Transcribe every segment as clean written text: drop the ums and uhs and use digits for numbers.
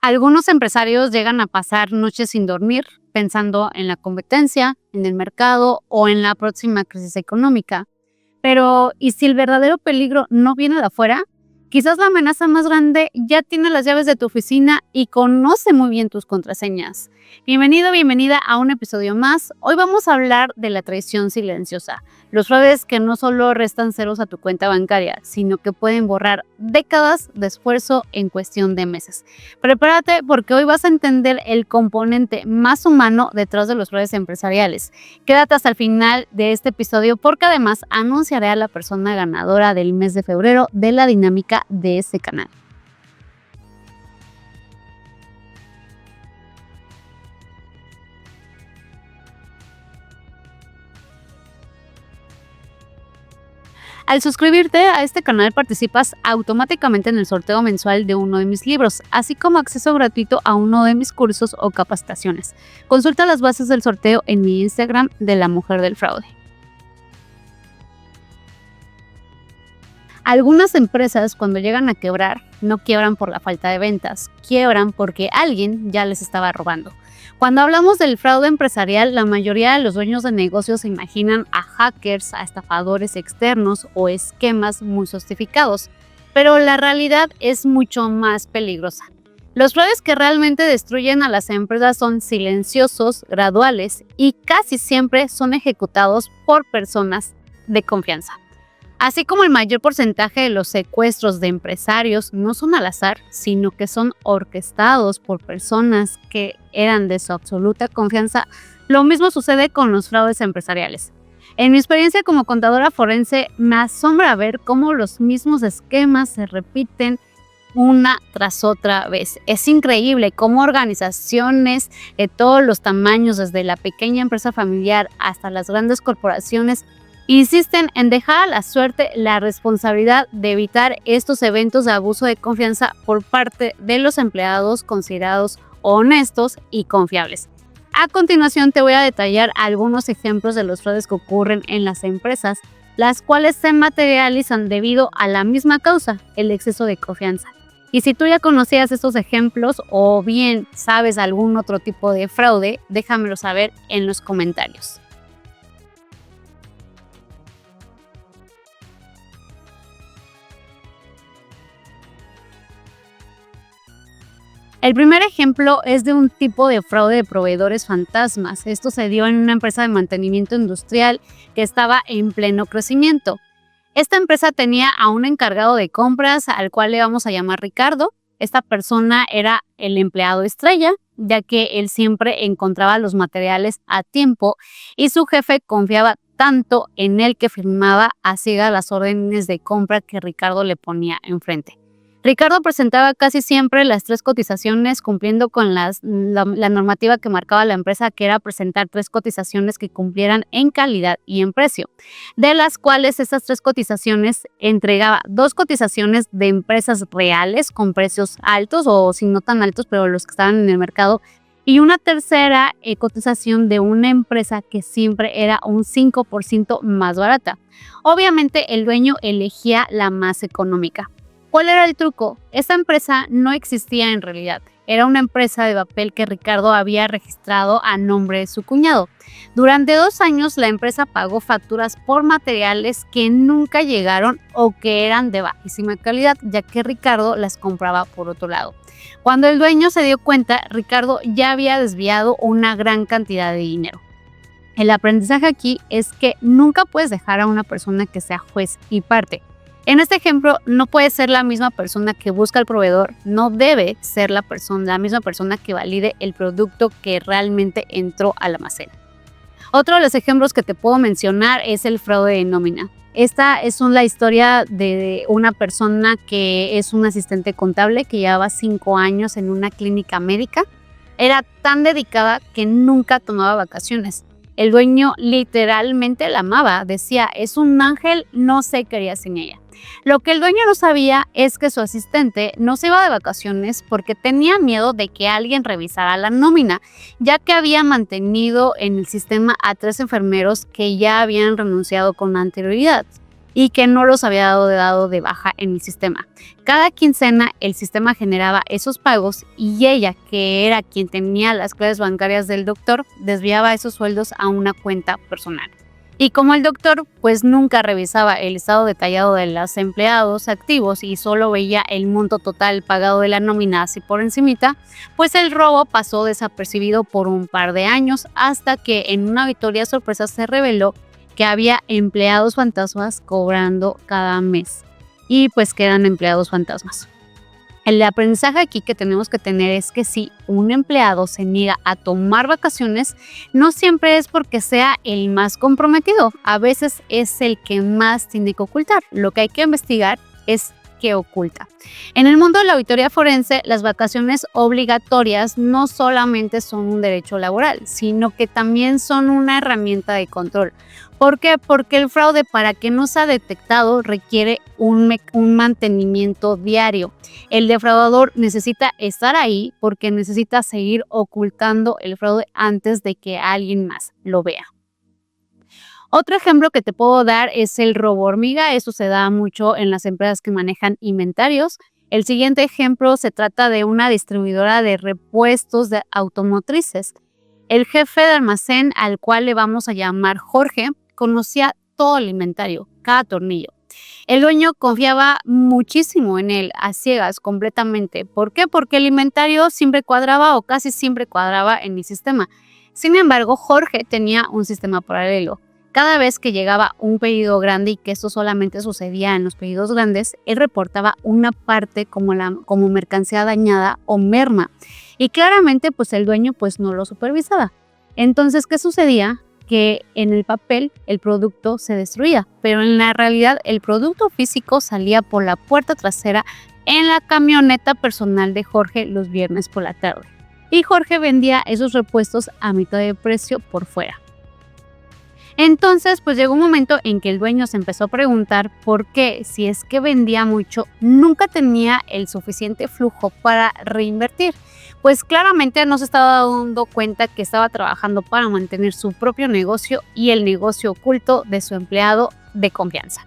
Algunos empresarios llegan a pasar noches sin dormir pensando en la competencia, en el mercado o en la próxima crisis económica. Pero, ¿y si el verdadero peligro no viene de afuera? Quizás la amenaza más grande ya tiene las llaves de tu oficina y conoce muy bien tus contraseñas. Bienvenido, bienvenida a un episodio más. Hoy vamos a hablar de la traición silenciosa. Los fraudes que no solo restan ceros a tu cuenta bancaria, sino que pueden borrar décadas de esfuerzo en cuestión de meses. Prepárate porque hoy vas a entender el componente más humano detrás de los fraudes empresariales. Quédate hasta el final de este episodio porque además anunciaré a la persona ganadora del mes de febrero de la dinámica de este canal. Al suscribirte a este canal participas automáticamente en el sorteo mensual de uno de mis libros, así como acceso gratuito a uno de mis cursos o capacitaciones. Consulta las bases del sorteo en mi Instagram de La Mujer del Fraude. Algunas empresas, cuando llegan a quebrar, no quiebran por la falta de ventas, quiebran porque alguien ya les estaba robando. Cuando hablamos del fraude empresarial, la mayoría de los dueños de negocios se imaginan a hackers, a estafadores externos o esquemas muy sofisticados, pero la realidad es mucho más peligrosa. Los fraudes que realmente destruyen a las empresas son silenciosos, graduales y casi siempre son ejecutados por personas de confianza. Así como el mayor porcentaje de los secuestros de empresarios no son al azar, sino que son orquestados por personas que eran de su absoluta confianza, lo mismo sucede con los fraudes empresariales. En mi experiencia como contadora forense, me asombra ver cómo los mismos esquemas se repiten una tras otra vez. Es increíble cómo organizaciones de todos los tamaños, desde la pequeña empresa familiar hasta las grandes corporaciones, insisten en dejar a la suerte la responsabilidad de evitar estos eventos de abuso de confianza por parte de los empleados considerados honestos y confiables. A continuación te voy a detallar algunos ejemplos de los fraudes que ocurren en las empresas, las cuales se materializan debido a la misma causa, el exceso de confianza. Y si tú ya conocías estos ejemplos o bien sabes algún otro tipo de fraude, déjamelo saber en los comentarios. El primer ejemplo es de un tipo de fraude de proveedores fantasmas. Esto se dio en una empresa de mantenimiento industrial que estaba en pleno crecimiento. Esta empresa tenía a un encargado de compras al cual le vamos a llamar Ricardo. Esta persona era el empleado estrella, ya que él siempre encontraba los materiales a tiempo y su jefe confiaba tanto en él que firmaba a ciegas las órdenes de compra que Ricardo le ponía enfrente. Ricardo presentaba casi siempre las 3 cotizaciones cumpliendo con la normativa que marcaba la empresa, que era presentar 3 cotizaciones que cumplieran en calidad y en precio, de las cuales esas 3 cotizaciones entregaba 2 cotizaciones de empresas reales con precios altos o si no tan altos, pero los que estaban en el mercado, y una tercera cotización de una empresa que siempre era un 5% más barata. Obviamente el dueño elegía la más económica. ¿Cuál era el truco? Esta empresa no existía en realidad. Era una empresa de papel que Ricardo había registrado a nombre de su cuñado. Durante 2 años la empresa pagó facturas por materiales que nunca llegaron o que eran de bajísima calidad, ya que Ricardo las compraba por otro lado. Cuando el dueño se dio cuenta, Ricardo ya había desviado una gran cantidad de dinero. El aprendizaje aquí es que nunca puedes dejar a una persona que sea juez y parte. En este ejemplo, no puede ser la misma persona que busca al proveedor, no debe ser la misma persona que valide el producto que realmente entró al almacén. Otro de los ejemplos que te puedo mencionar es el fraude de nómina. Esta es la historia de una persona que es un asistente contable que llevaba 5 años en una clínica médica. Era tan dedicada que nunca tomaba vacaciones. El dueño literalmente la amaba, decía, es un ángel, no sé qué haría sin ella. Lo que el dueño no sabía es que su asistente no se iba de vacaciones porque tenía miedo de que alguien revisara la nómina, ya que había mantenido en el sistema a 3 enfermeros que ya habían renunciado con anterioridad. y que no los había dado de baja en el sistema. Cada quincena el sistema generaba esos pagos y ella, que era quien tenía las claves bancarias del doctor, desviaba esos sueldos a una cuenta personal. Y como el doctor pues nunca revisaba el estado detallado de los empleados activos y solo veía el monto total pagado de la nómina así por encimita, pues el robo pasó desapercibido por un par de años hasta que en una auditoría sorpresa se reveló que había empleados fantasmas cobrando cada mes. Y pues que eran empleados fantasmas. El aprendizaje aquí que tenemos que tener es que si un empleado se niega a tomar vacaciones, no siempre es porque sea el más comprometido, a veces es el que más tiene que ocultar. Lo que hay que investigar es qué oculta. En el mundo de la auditoría forense, las vacaciones obligatorias no solamente son un derecho laboral, sino que también son una herramienta de control. ¿Por qué? Porque el fraude, para que no sea detectado, requiere un mantenimiento diario. El defraudador necesita estar ahí porque necesita seguir ocultando el fraude antes de que alguien más lo vea. Otro ejemplo que te puedo dar es el robo hormiga. Eso se da mucho en las empresas que manejan inventarios. El siguiente ejemplo se trata de una distribuidora de repuestos de automotrices. El jefe de almacén, al cual le vamos a llamar Jorge, conocía todo el inventario, cada tornillo. El dueño confiaba muchísimo en él, a ciegas, completamente. ¿Por qué? Porque el inventario siempre cuadraba o casi siempre cuadraba en mi sistema. Sin embargo, Jorge tenía un sistema paralelo. Cada vez que llegaba un pedido grande, y que esto solamente sucedía en los pedidos grandes, él reportaba una parte como mercancía dañada o merma. Y claramente pues el dueño pues no lo supervisaba. Entonces, ¿qué sucedía? Que en el papel el producto se destruía, pero en la realidad el producto físico salía por la puerta trasera en la camioneta personal de Jorge los viernes por la tarde. Y Jorge vendía esos repuestos a mitad de precio por fuera. Entonces, pues llegó un momento en que el dueño se empezó a preguntar por qué, si es que vendía mucho, nunca tenía el suficiente flujo para reinvertir. Pues claramente no se estaba dando cuenta que estaba trabajando para mantener su propio negocio y el negocio oculto de su empleado de confianza.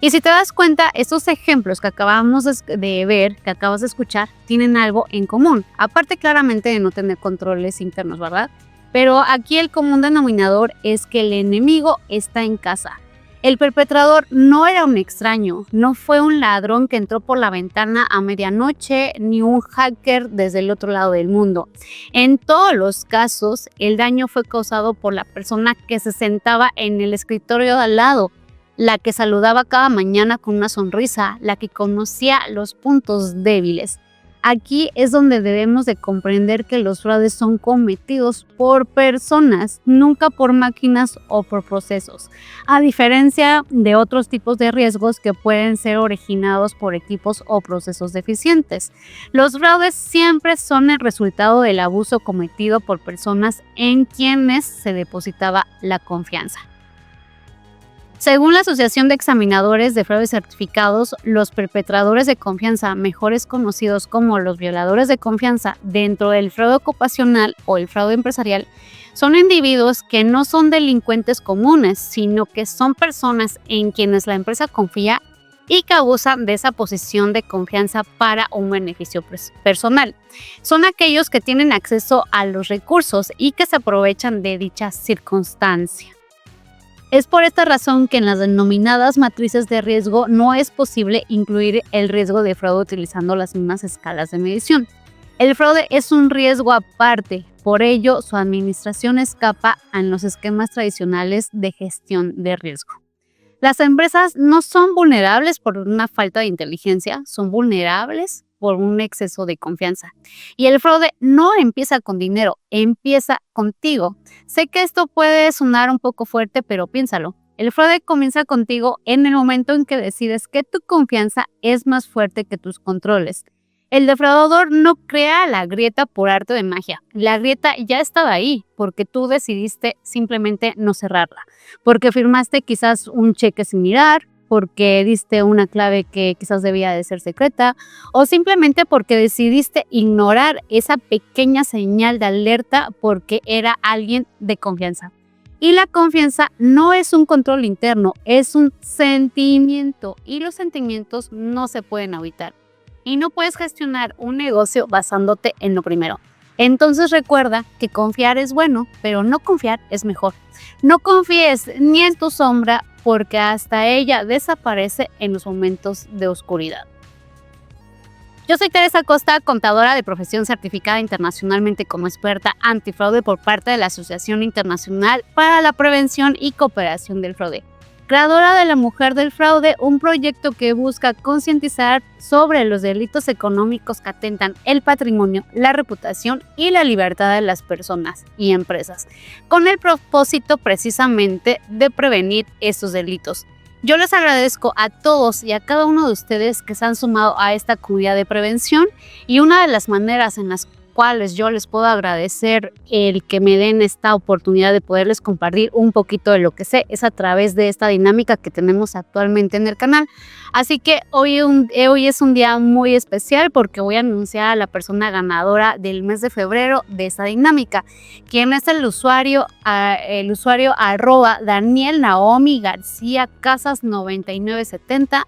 Y si te das cuenta, estos ejemplos que acabamos de ver, que acabas de escuchar, tienen algo en común. Aparte claramente de no tener controles internos, ¿verdad? Pero aquí el común denominador es que el enemigo está en casa. El perpetrador no era un extraño, no fue un ladrón que entró por la ventana a medianoche, ni un hacker desde el otro lado del mundo. En todos los casos, el daño fue causado por la persona que se sentaba en el escritorio de al lado, la que saludaba cada mañana con una sonrisa, la que conocía los puntos débiles. Aquí es donde debemos de comprender que los fraudes son cometidos por personas, nunca por máquinas o por procesos, a diferencia de otros tipos de riesgos que pueden ser originados por equipos o procesos deficientes. Los fraudes siempre son el resultado del abuso cometido por personas en quienes se depositaba la confianza. Según la Asociación de Examinadores de Fraudes Certificados, los perpetradores de confianza, mejores conocidos como los violadores de confianza dentro del fraude ocupacional o el fraude empresarial, son individuos que no son delincuentes comunes, sino que son personas en quienes la empresa confía y que abusan de esa posición de confianza para un beneficio personal. Son aquellos que tienen acceso a los recursos y que se aprovechan de dicha circunstancia. Es por esta razón que en las denominadas matrices de riesgo no es posible incluir el riesgo de fraude utilizando las mismas escalas de medición. El fraude es un riesgo aparte, por ello su administración escapa a los esquemas tradicionales de gestión de riesgo. Las empresas no son vulnerables por una falta de inteligencia, son vulnerables por un exceso de confianza. Y el fraude no empieza con dinero, empieza contigo. Sé que esto puede sonar un poco fuerte, pero piénsalo. El fraude comienza contigo en el momento en que decides que tu confianza es más fuerte que tus controles. El defraudador no crea la grieta por arte de magia. La grieta ya estaba ahí porque tú decidiste simplemente no cerrarla, porque firmaste quizás un cheque sin mirar, porque diste una clave que quizás debía de ser secreta, o simplemente porque decidiste ignorar esa pequeña señal de alerta porque era alguien de confianza. Y la confianza no es un control interno, es un sentimiento y los sentimientos no se pueden evitar. Y no puedes gestionar un negocio basándote en lo primero. Entonces recuerda que confiar es bueno, pero no confiar es mejor. No confíes ni en tu sombra porque hasta ella desaparece en los momentos de oscuridad. Yo soy Teresa Costa, contadora de profesión certificada internacionalmente como experta antifraude por parte de la Asociación Internacional para la Prevención y Cooperación del Fraude. Creadora de La Mujer del Fraude, un proyecto que busca concientizar sobre los delitos económicos que atentan el patrimonio, la reputación y la libertad de las personas y empresas, con el propósito precisamente de prevenir estos delitos. Yo les agradezco a todos y a cada uno de ustedes que se han sumado a esta comunidad de prevención, y una de las maneras en las cuales yo les puedo agradecer el que me den esta oportunidad de poderles compartir un poquito de lo que sé es a través de esta dinámica que tenemos actualmente en el canal. Así que hoy es un día muy especial porque voy a anunciar a la persona ganadora del mes de febrero de esta dinámica, quien es el usuario @Daniel Naomi García Casas 9970.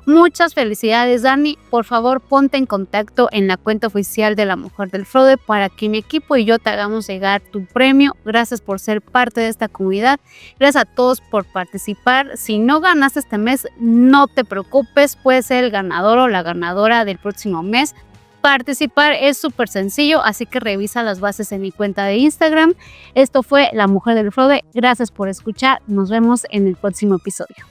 Muchas felicidades, Dani. Por favor, ponte en contacto en la cuenta oficial de La Mujer del Fraude para que mi equipo y yo te hagamos llegar tu premio. Gracias por ser parte de esta comunidad. Gracias a todos por participar. Si no ganaste este mes, no te preocupes. Puedes ser el ganador o la ganadora del próximo mes. Participar es súper sencillo, así que revisa las bases en mi cuenta de Instagram. Esto fue La Mujer del Fraude. Gracias por escuchar. Nos vemos en el próximo episodio.